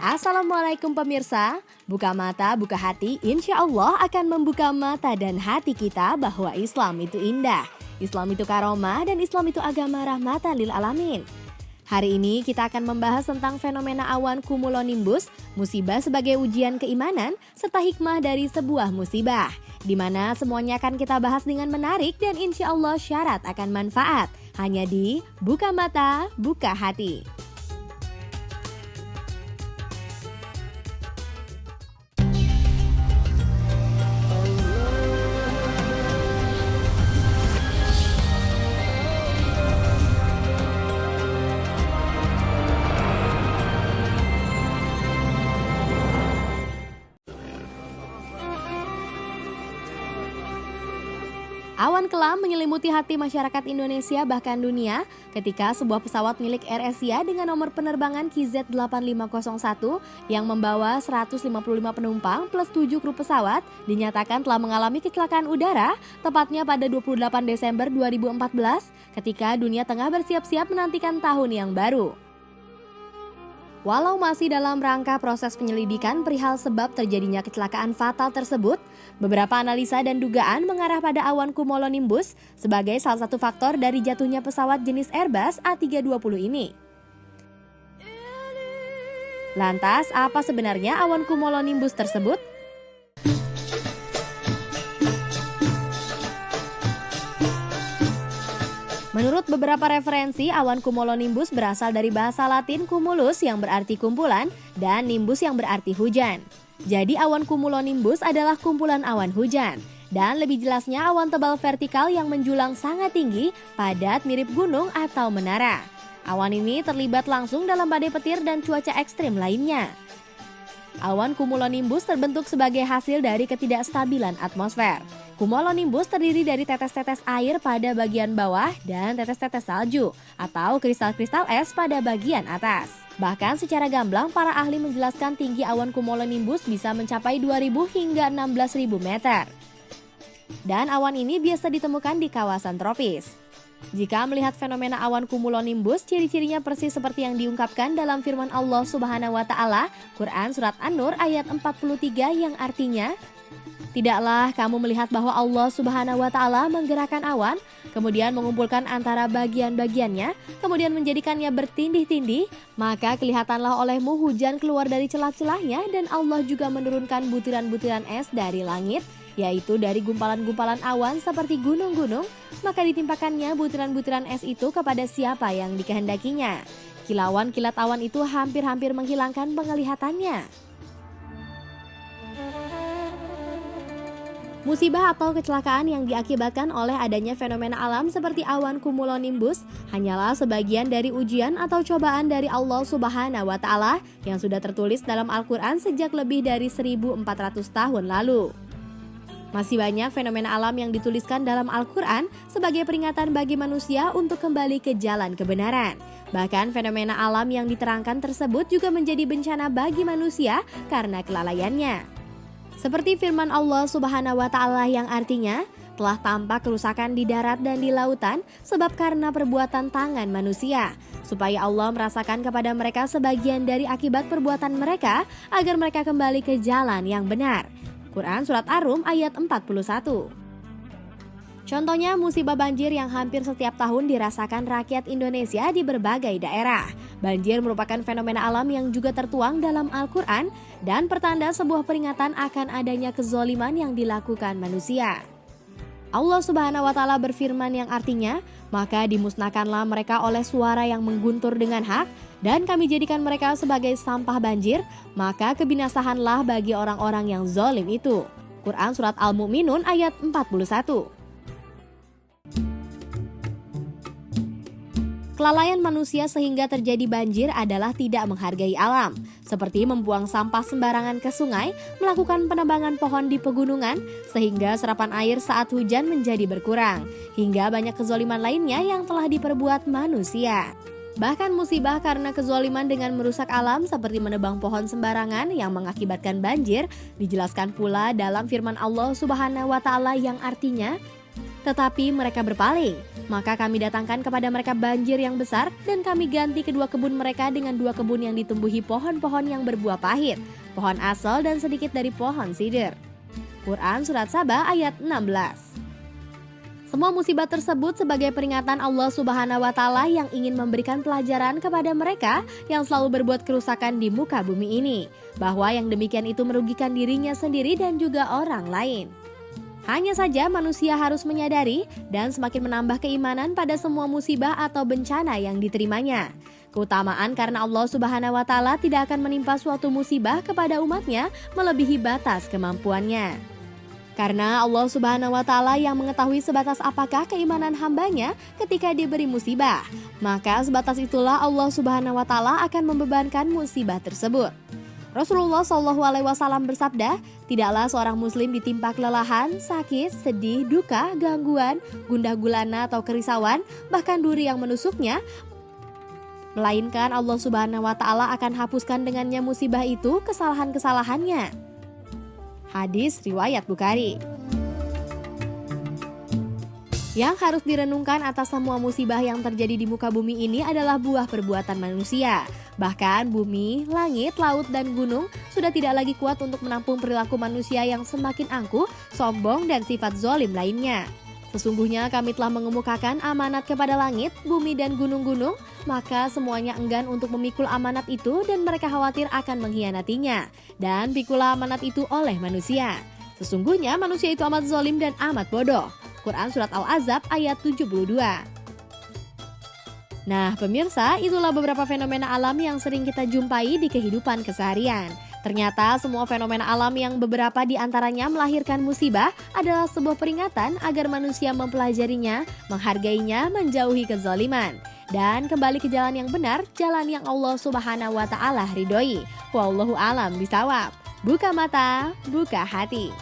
Assalamualaikum pemirsa, buka mata, buka hati, insya Allah akan membuka mata dan hati kita bahwa Islam itu indah. Islam itu karomah dan Islam itu agama rahmatan lil alamin. Hari ini kita akan membahas tentang fenomena awan cumulonimbus, musibah sebagai ujian keimanan, serta hikmah dari sebuah musibah. Di mana semuanya akan kita bahas dengan menarik dan insya Allah syarat akan manfaat. Hanya di Buka Mata, Buka Hati. Awan kelam menyelimuti hati masyarakat Indonesia bahkan dunia ketika sebuah pesawat milik AirAsia dengan nomor penerbangan KZ8501 yang membawa 155 penumpang plus 7 kru pesawat dinyatakan telah mengalami kecelakaan udara tepatnya pada 28 Desember 2014 ketika dunia tengah bersiap-siap menantikan tahun yang baru. Walau masih dalam rangka proses penyelidikan perihal sebab terjadinya kecelakaan fatal tersebut, beberapa analisa dan dugaan mengarah pada awan cumulonimbus sebagai salah satu faktor dari jatuhnya pesawat jenis Airbus A320 ini. Lantas, apa sebenarnya awan cumulonimbus tersebut? Menurut beberapa referensi, awan cumulonimbus berasal dari bahasa Latin cumulus yang berarti kumpulan dan nimbus yang berarti hujan. Jadi awan cumulonimbus adalah kumpulan awan hujan. Dan lebih jelasnya awan tebal vertikal yang menjulang sangat tinggi, padat mirip gunung atau menara. Awan ini terlibat langsung dalam badai petir dan cuaca ekstrim lainnya. Awan cumulonimbus terbentuk sebagai hasil dari ketidakstabilan atmosfer. Cumulonimbus terdiri dari tetes-tetes air pada bagian bawah dan tetes-tetes salju atau kristal-kristal es pada bagian atas. Bahkan secara gamblang, para ahli menjelaskan tinggi awan cumulonimbus bisa mencapai 2.000 hingga 16.000 meter. Dan awan ini biasa ditemukan di kawasan tropis. Jika melihat fenomena awan cumulonimbus, ciri-cirinya persis seperti yang diungkapkan dalam firman Allah Subhanahu wa Ta'ala, Quran Surat An-Nur ayat 43 yang artinya, "Tidaklah kamu melihat bahwa Allah Subhanahu wa Ta'ala menggerakkan awan, kemudian mengumpulkan antara bagian-bagiannya, kemudian menjadikannya bertindih-tindih, maka kelihatanlah olehmu hujan keluar dari celah-celahnya dan Allah juga menurunkan butiran-butiran es dari langit, yaitu dari gumpalan-gumpalan awan seperti gunung-gunung, maka ditimpakannya butiran-butiran es itu kepada siapa yang dikehendakinya. Kilauan kilat awan itu hampir-hampir menghilangkan penglihatannya." Musibah atau kecelakaan yang diakibatkan oleh adanya fenomena alam seperti awan cumulonimbus hanyalah sebagian dari ujian atau cobaan dari Allah Subhanahu wa Ta'ala yang sudah tertulis dalam Al-Quran sejak lebih dari 1.400 tahun lalu. Masih banyak fenomena alam yang dituliskan dalam Al-Quran sebagai peringatan bagi manusia untuk kembali ke jalan kebenaran. Bahkan fenomena alam yang diterangkan tersebut juga menjadi bencana bagi manusia karena kelalaiannya. Seperti firman Allah Subhanahu wa Ta'ala yang artinya, telah tampak kerusakan di darat dan di lautan sebab karena perbuatan tangan manusia, supaya Allah merasakan kepada mereka sebagian dari akibat perbuatan mereka agar mereka kembali ke jalan yang benar. Quran Surat Ar-Rum ayat 41. Contohnya musibah banjir yang hampir setiap tahun dirasakan rakyat Indonesia di berbagai daerah. Banjir merupakan fenomena alam yang juga tertuang dalam Al-Quran dan pertanda sebuah peringatan akan adanya kezoliman yang dilakukan manusia. Allah Subhanahu wa Ta'ala berfirman yang artinya, "Maka dimusnahkanlah mereka oleh suara yang mengguntur dengan hak, dan kami jadikan mereka sebagai sampah banjir, maka kebinasahanlah bagi orang-orang yang zalim itu." Quran Surat Al-Mu'minun ayat 41. Kelalaian manusia sehingga terjadi banjir adalah tidak menghargai alam, seperti membuang sampah sembarangan ke sungai, melakukan penebangan pohon di pegunungan, sehingga serapan air saat hujan menjadi berkurang, hingga banyak kezoliman lainnya yang telah diperbuat manusia. Bahkan musibah karena kezoliman dengan merusak alam seperti menebang pohon sembarangan yang mengakibatkan banjir, dijelaskan pula dalam firman Allah Subhanahu wa Ta'ala yang artinya, tetapi mereka berpaling. Maka kami datangkan kepada mereka banjir yang besar dan kami ganti kedua kebun mereka dengan 2 kebun yang ditumbuhi pohon-pohon yang berbuah pahit, pohon asal dan sedikit dari pohon sidir. Quran Surat Saba ayat 16. Semua musibah tersebut sebagai peringatan Allah Subhanahu wa Ta'ala yang ingin memberikan pelajaran kepada mereka yang selalu berbuat kerusakan di muka bumi ini, bahwa yang demikian itu merugikan dirinya sendiri dan juga orang lain. Hanya saja manusia harus menyadari dan semakin menambah keimanan pada semua musibah atau bencana yang diterimanya. Keutamaan karena Allah Subhanahu wa Ta'ala tidak akan menimpa suatu musibah kepada umatnya melebihi batas kemampuannya. Karena Allah Subhanahu wa Ta'ala yang mengetahui sebatas apakah keimanan hambanya ketika diberi musibah, maka sebatas itulah Allah Subhanahu wa Ta'ala akan membebankan musibah tersebut. Rasulullah SAW bersabda, tidaklah seorang muslim ditimpa kelelahan, sakit, sedih, duka, gangguan, gundah gulana atau kerisauan, bahkan duri yang menusuknya, melainkan Allah Subhanahu wa Ta'ala akan hapuskan dengannya musibah itu kesalahan-kesalahannya. Hadis riwayat Bukhari. Yang harus direnungkan atas semua musibah yang terjadi di muka bumi ini adalah buah perbuatan manusia. Bahkan bumi, langit, laut, dan gunung sudah tidak lagi kuat untuk menampung perilaku manusia yang semakin angkuh, sombong, dan sifat zolim lainnya. Sesungguhnya kami telah mengemukakan amanat kepada langit, bumi, dan gunung-gunung, maka semuanya enggan untuk memikul amanat itu dan mereka khawatir akan mengkhianatinya. Dan pikulah amanat itu oleh manusia. Sesungguhnya manusia itu amat zolim dan amat bodoh. Quran Surat Al-Ahzab ayat 72. Nah pemirsa, itulah beberapa fenomena alam yang sering kita jumpai di kehidupan keseharian. Ternyata semua fenomena alam yang beberapa di antaranya melahirkan musibah adalah sebuah peringatan agar manusia mempelajarinya, menghargainya, menjauhi kezaliman. Dan kembali ke jalan yang benar, jalan yang Allah Subhanahu wa Ta'ala ridhoi. Wallahu alam bishawab. Buka mata, buka hati.